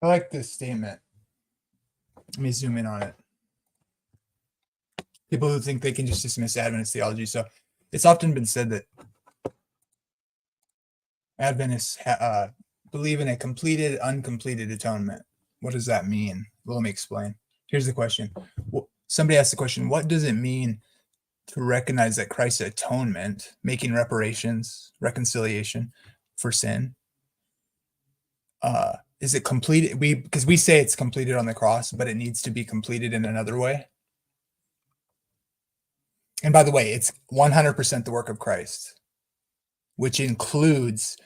I like this statement. Let me zoom in on it. People who think they can just dismiss Adventist theology. So it's often been said that Adventists believe in a completed, uncompleted atonement. What does that mean? Well, let me explain. Here's the question. Somebody asked the question, what does it mean to recognize that Christ's atonement, making reparations, reconciliation for sin, is it completed? Because we say it's completed on the cross, but it needs to be completed in another way. And by the way, it's 100% the work of Christ, which includes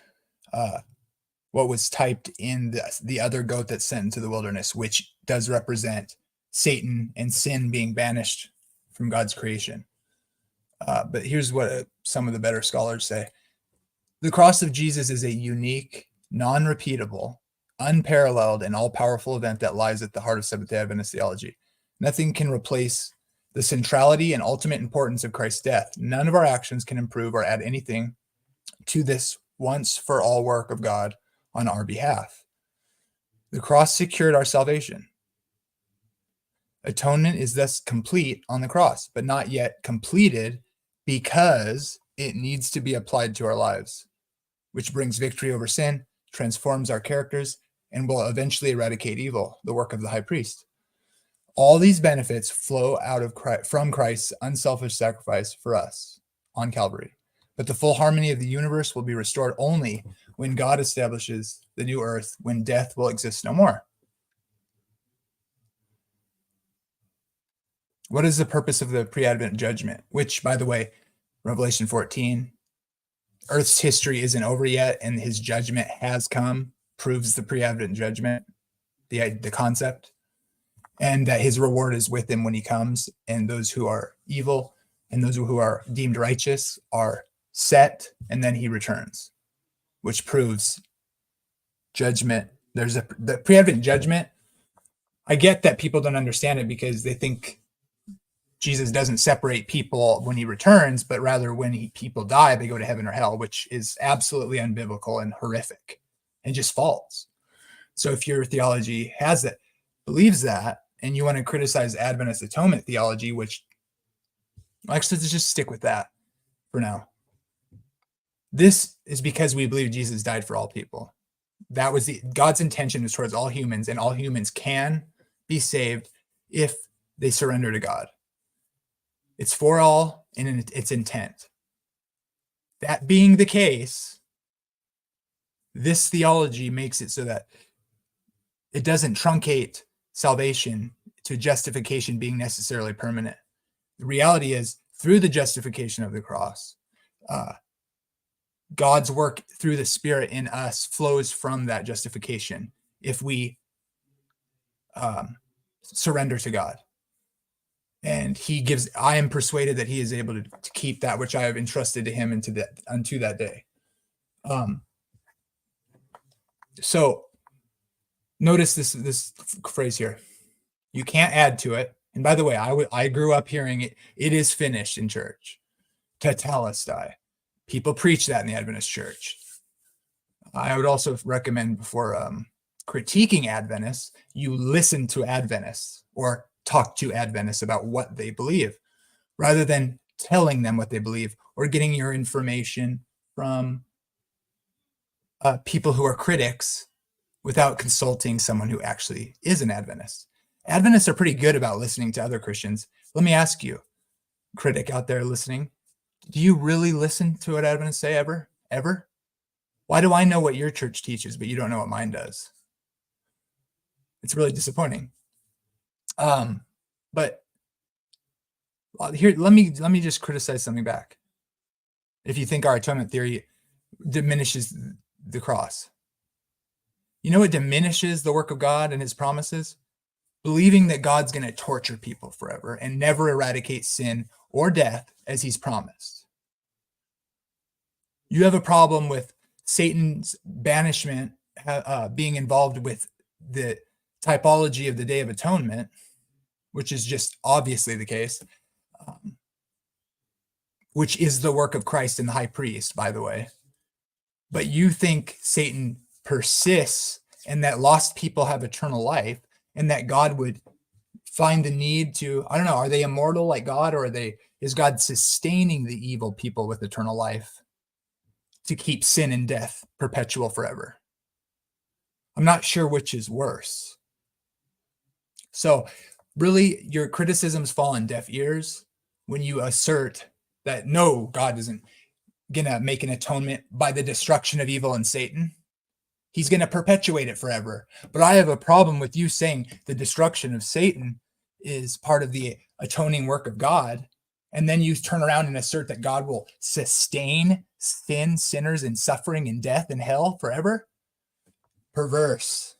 what was typed in the other goat that's sent into the wilderness, which does represent Satan and sin being banished from God's creation. But here's what some of the better scholars say. The cross of Jesus is a unique, non-repeatable, unparalleled, and all-powerful event that lies at the heart of Seventh-day Adventist theology. Nothing can replace the centrality and ultimate importance of Christ's death. None of our actions can improve or add anything to this once-for-all work of God on our behalf. The cross secured our salvation. Atonement is thus complete on the cross, but not yet completed because it needs to be applied to our lives, which brings victory over sin, transforms our characters, and will eventually eradicate evil, the work of the high priest. All these benefits flow out of from Christ's unselfish sacrifice for us on Calvary. But the full harmony of the universe will be restored only when God establishes the new earth, when death will exist no more. What is the purpose of the pre-Advent judgment? Which, by the way, Revelation 14, Earth's history isn't over yet, and his judgment has come, proves the pre-Advent judgment, the concept, and that his reward is with him when he comes, and those who are evil and those who are deemed righteous are set, and then he returns, which proves judgment. There's the pre-Advent judgment. I get that people don't understand it because they think Jesus doesn't separate people when he returns, but rather when people die, they go to heaven or hell, which is absolutely unbiblical and horrific and just false. So if your theology has that, believes that, and you want to criticize Adventist atonement theology, which actually let's just stick with that for now. This is because we believe Jesus died for all people. That was God's intention is towards all humans, and all humans can be saved if they surrender to God. It's for all in its intent. That being the case, this theology makes it so that it doesn't truncate salvation to justification being necessarily permanent. The reality is, through the justification of the cross, God's work through the Spirit in us flows from that justification if we surrender to God. And I am persuaded that he is able to keep that which I have entrusted to him unto that day. So notice this phrase here. You can't add to it. And by the way, I grew up hearing it is finished in church. Tetelestai. People preach that in the Adventist church. I would also recommend before critiquing Adventists, you listen to Adventists or talk to Adventists about what they believe, rather than telling them what they believe or getting your information from people who are critics without consulting someone who actually is an Adventist. Adventists are pretty good about listening to other Christians. Let me ask you, critic out there listening, do you really listen to what Adventists say ever? Ever? Why do I know what your church teaches, but you don't know what mine does? It's really disappointing. But here, let me just criticize something back. If you think our atonement theory diminishes the cross, you know what diminishes the work of God and his promises? Believing that God's going to torture people forever and never eradicate sin or death as he's promised. You have a problem with Satan's banishment being involved with the typology of the Day of Atonement, which is just obviously the case, which is the work of Christ and the high priest, by the way. But you think Satan persists and that lost people have eternal life, and that God would find the need to, I don't know, are they immortal like God, or is God sustaining the evil people with eternal life to keep sin and death perpetual forever? I'm not sure which is worse. So really, your criticisms fall on deaf ears when you assert that no, God isn't gonna make an atonement by the destruction of evil and Satan. He's gonna perpetuate it forever. But I have a problem with you saying the destruction of Satan is part of the atoning work of God, and then you turn around and assert that God will sustain sinners in suffering and death and hell forever. Perverse.